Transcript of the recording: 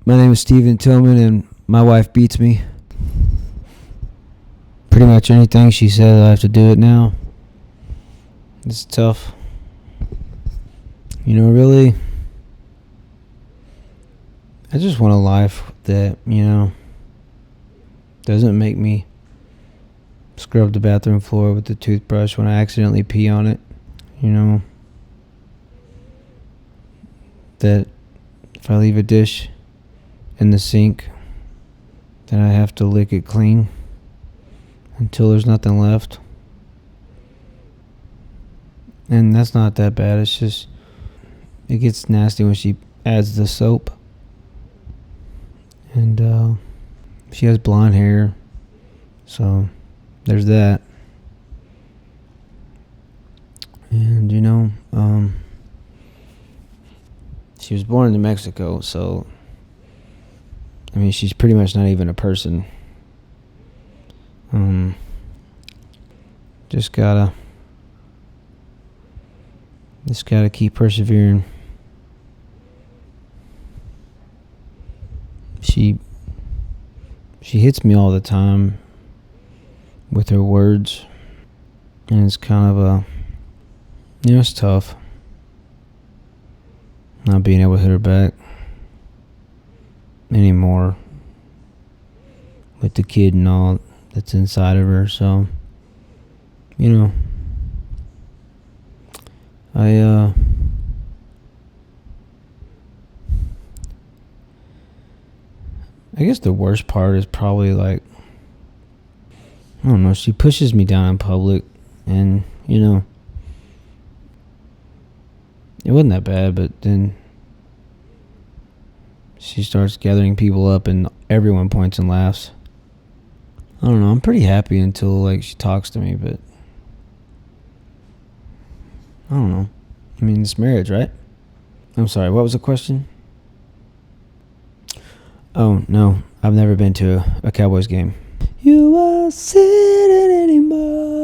My name is Steven Tillman, and my wife beats me. Pretty much anything she says, I have to do it now. It's tough. You know, really, I just want a life that, doesn't make me scrub the bathroom floor with the toothbrush when I accidentally pee on it. That if I leave a dish in the sink, then I have to lick it clean until there's nothing left. And that's not that bad. It's just, it gets nasty when she adds the soap. And she has blonde hair, so there's that. And she was born in New Mexico, so she's pretty much not even a person. Just gotta keep persevering. She hits me all the time with her words, and it's kind of it's tough not being able to hit her back anymore with the kid and all that's inside of her. So I guess the worst part is probably I don't know, she pushes me down in public, and it wasn't that bad, but then she starts gathering people up and everyone points and laughs. I don't know, I'm pretty happy until she talks to me, but I don't know. It's marriage, right? I'm sorry, what was the question? Oh, no, I've never been to a Cowboys game. You are sitting anymore.